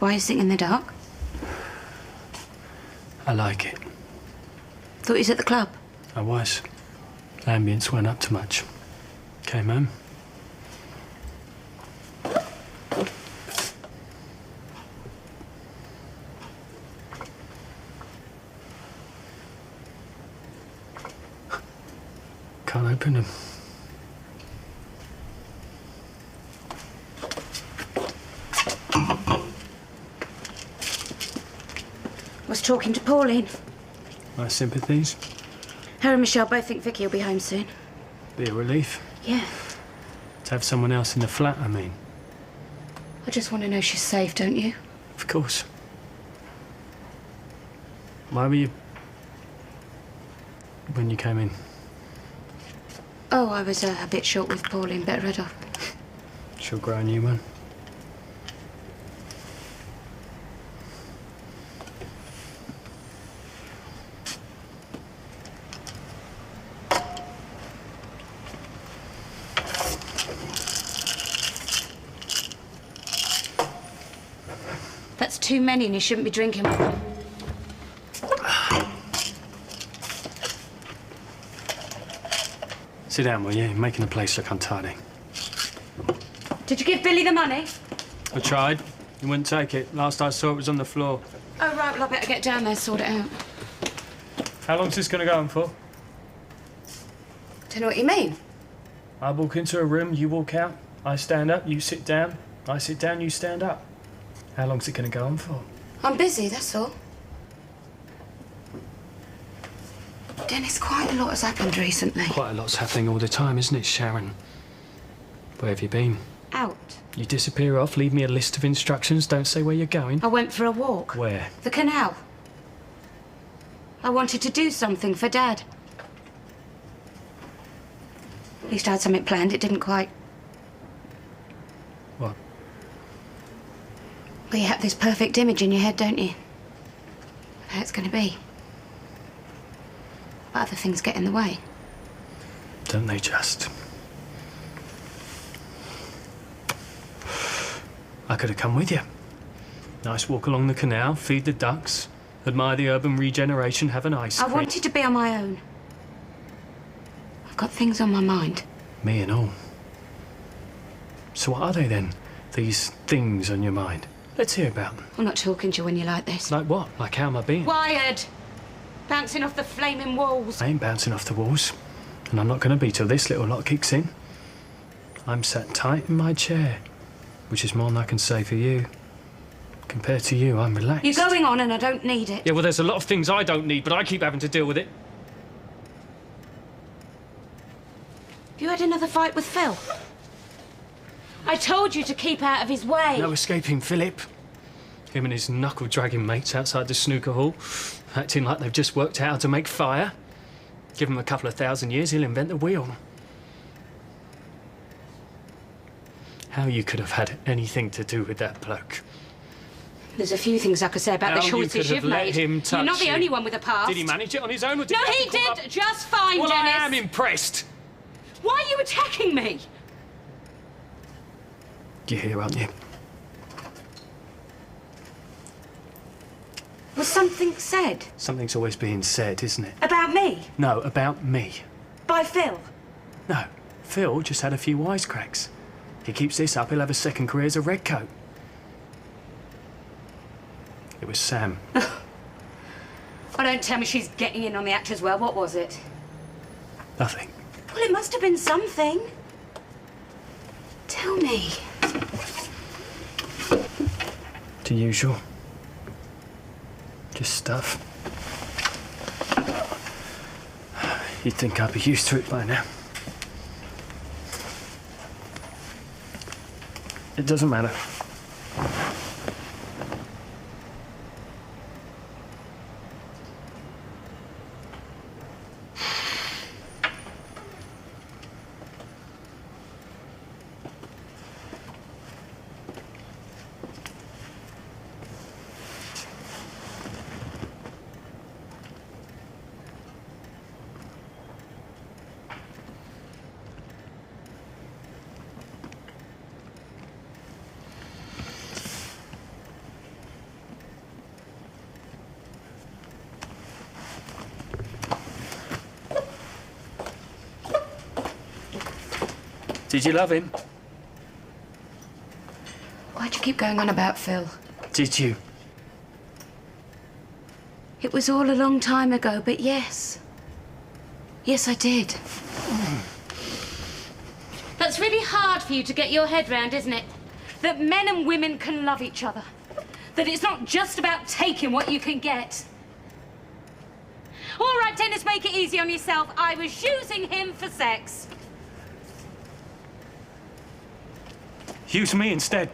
Why are you sitting in the dark? I like it. Thought you was at the club. I was. The ambience weren't up to much. Came home. Can't open them. Was talking to Pauline. My sympathies. Her and Michelle both think Vicky will be home soon. Be a relief. Yeah. To have someone else in the flat, I mean. I just want to know she's safe, don't you? Of course. Why were you... when you came in? Oh, I was a bit short with Pauline. Better head off. She'll grow a new one. That's too many and you shouldn't be drinking. Sit down, will you? You're making the place look untidy. Did you give Billy the money? I tried. He wouldn't take it. Last I saw it was on the floor. Oh, right. Well, I better get down there, sort it out. How long's this going to go on for? Don't know what you mean. I walk into a room, you walk out. I stand up, you sit down. I sit down, you stand up. How long's it going to go on for? I'm busy, that's all. Dennis, quite a lot has happened recently. Quite a lot's happening all the time, isn't it, Sharon? Where have you been? Out. You disappear off, leave me a list of instructions, don't say where you're going. I went for a walk. Where? The canal. I wanted to do something for Dad. At least I had something planned. It didn't quite. What? Well, you have this perfect image in your head, don't you? How it's going to be. But other things get in the way. Don't they just? I could have come with you. Nice walk along the canal, feed the ducks, admire the urban regeneration, have an ice cream. I wanted to be on my own. I've got things on my mind. Me and all. So what are they then? These things on your mind? Let's hear about them. I'm not talking to you when you're like this. Like what? Like how am I being? Wired! Bouncing off the flaming walls. I ain't bouncing off the walls. And I'm not going to be till this little lot kicks in. I'm sat tight in my chair, which is more than I can say for you. Compared to you, I'm relaxed. You're going on and I don't need it. Yeah, well, there's a lot of things I don't need, but I keep having to deal with it. You had another fight with Phil? I told you to keep out of his way. No escaping Philip. Him and his knuckle-dragging mates outside the snooker hall, acting like they've just worked out how to make fire. Give him a couple of 1,000 years, he'll invent the wheel. How you could have had anything to do with that bloke? There's a few things I could say about the choices you've made. Him touch You're not the you. only one with a past. Did he manage it on his own, or did No, he he did just fine, well, Dennis. I am impressed. Why are you attacking me? You're here, aren't you? Was something said? Something's always being said, isn't it? About me? No, about me. By Phil? No, Phil just had a few wisecracks. He keeps this up, he'll have a second career as a redcoat. It was Sam. Oh, don't tell me she's getting in on the act as well. What was it? Nothing. Well, it must have been something. Tell me. The usual. Just stuff. You'd think I'd be used to it by now. It doesn't matter. Did you love him? Why'd you keep going on about Phil? Did you? It was all a long time ago, but yes. Yes, I did. That's really hard for you to get your head round, isn't it? That men and women can love each other. That it's not just about taking what you can get. All right, Dennis, make it easy on yourself. I was using him for sex. Use me instead.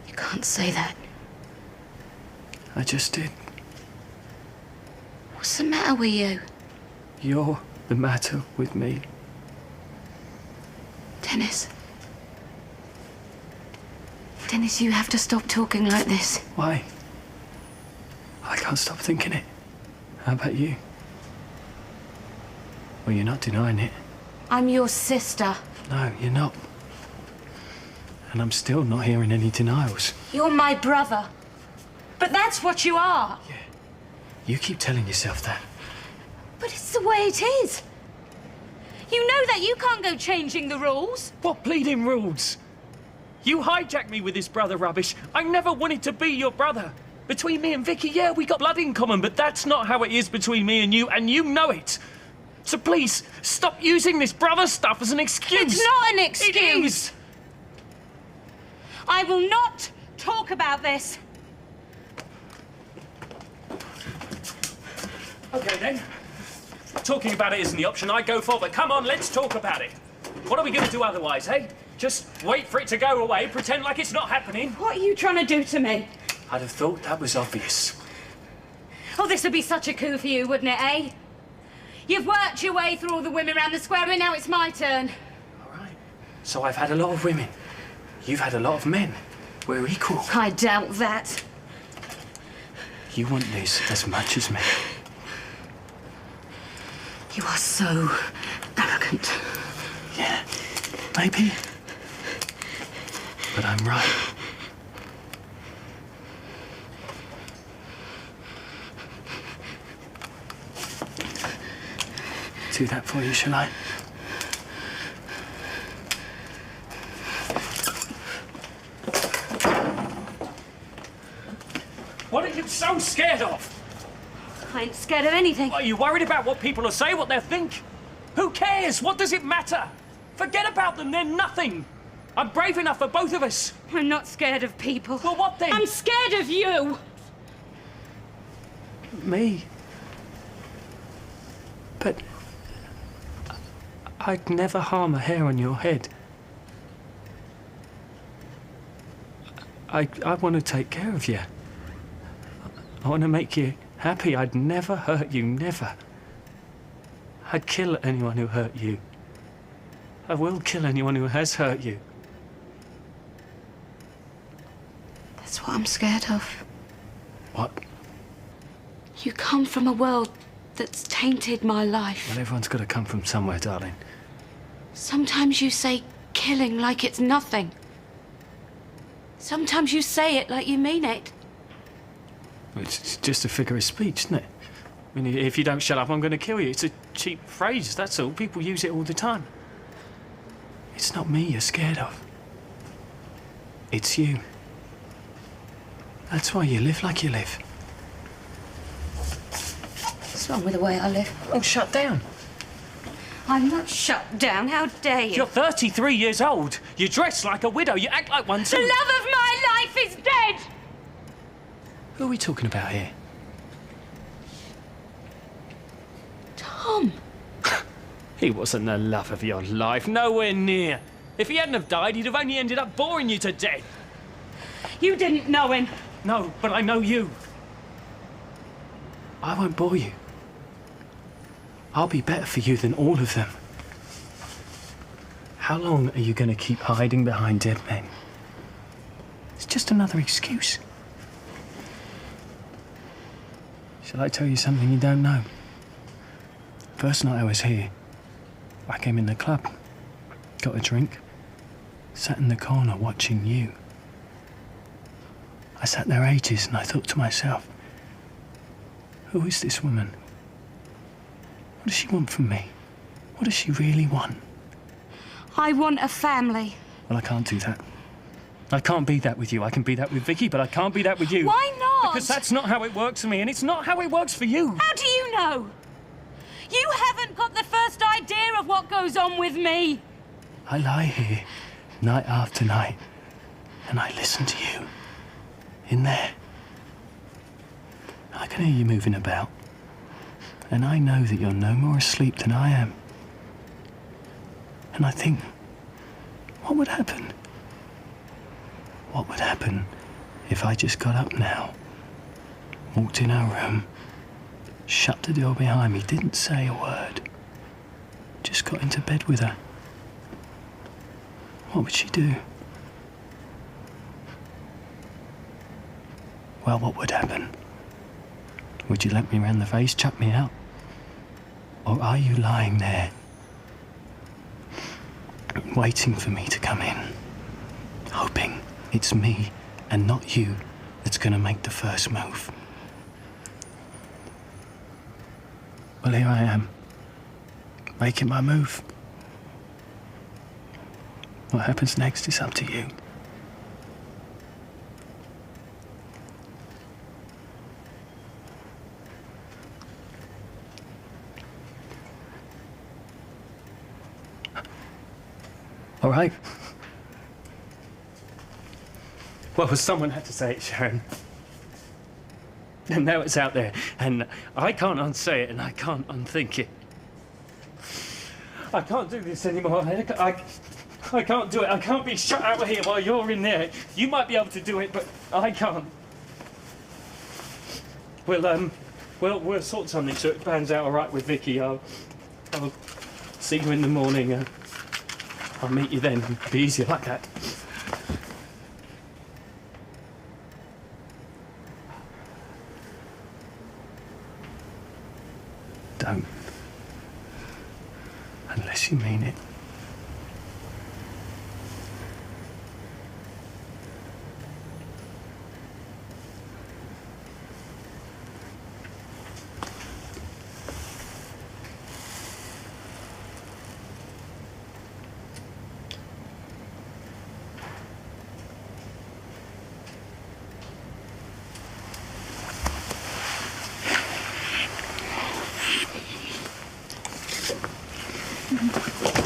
You can't say that. I just did. What's the matter with you? You're the matter with me. Dennis. Dennis, you have to stop talking like this. Why? I can't stop thinking it. How about you? Well, you're not denying it. I'm your sister. No, you're not. And I'm still not hearing any denials. You're my brother. But that's what you are. Yeah. You keep telling yourself that. But it's the way it is. You know that you can't go changing the rules. What bleeding rules? You hijacked me with this brother rubbish. I never wanted to be your brother. Between me and Vicky, yeah, we got blood in common, but that's not how it is between me and you know it. So please, stop using this brother stuff as an excuse. It's not an excuse. It is. I will not talk about this. Okay, then. Talking about it isn't the option I go for, but come on, let's talk about it. What are we going to do otherwise, eh? Just wait for it to go away, pretend like it's not happening? What are you trying to do to me? I'd have thought that was obvious. Oh, this would be such a coup for you, wouldn't it, eh? You've worked your way through all the women around the square, and now it's my turn. All right. So I've had a lot of women. You've had a lot of men. We're equal. I doubt that. You want this as much as me. You are so arrogant. Yeah, maybe. But I'm right. Do that for you, shall I? What are you so scared of? I ain't scared of anything. Are you worried about what people will say, what they'll think? Who cares? What does it matter? Forget about them, they're nothing. I'm brave enough for both of us. I'm not scared of people. Well, what then? I'm scared of you. Me? But I'd never harm a hair on your head. I want to take care of you. I want to make you happy. I'd never hurt you, never. I'd kill anyone who hurt you. I will kill anyone who has hurt you. That's what I'm scared of. What? You come from a world that's tainted my life. Well, everyone's got to come from somewhere, darling. Sometimes you say killing like it's nothing. Sometimes you say it like you mean it. It's just a figure of speech, isn't it? I mean, if you don't shut up, I'm going to kill you. It's a cheap phrase, that's all. People use it all the time. It's not me you're scared of. It's you. That's why you live like you live. What's wrong with the way I live? Oh, shut down. I'm not shut down. How dare you? You're 33 years old. You dress like a widow. You act like one too. The love of my life is dead! Who are we talking about here? Tom. He wasn't the love of your life. Nowhere near. If he hadn't have died, he'd have only ended up boring you to death. You didn't know him. No, but I know you. I won't bore you. I'll be better for you than all of them. How long are you going to keep hiding behind dead men? It's just another excuse. Shall I tell you something you don't know? First night I was here, I came in the club, got a drink, sat in the corner watching you. I sat there ages and I thought to myself, who is this woman? What does she want from me? What does she really want? I want a family. Well, I can't do that. I can't be that with you. I can be that with Vicky, but I can't be that with you. Why not? Because that's not how it works for me, and it's not how it works for you. How do you know? You haven't got the first idea of what goes on with me. I lie here night after night, and I listen to you. In there. I can hear you moving about. And I know that you're no more asleep than I am. And I think, what would happen? What would happen if I just got up now, walked in her room, shut the door behind me, didn't say a word, just got into bed with her? What would she do? Well, what would happen? Would you let me round the face, chuck me out? Or are you lying there, waiting for me to come in, hoping it's me and not you that's going to make the first move? Well, here I am, making my move. What happens next is up to you. All right. Well, someone had to say it, Sharon. And now it's out there, and I can't unsay it, and I can't unthink it. I can't do this anymore. I can't do it. I can't be shut out here while you're in there. You might be able to do it, but I can't. We'll sort something so it pans out all right with Vicky. I'll see you in the morning. I'll meet you then. It'll be easier like that. Don't. Unless you mean it. Mm-hmm.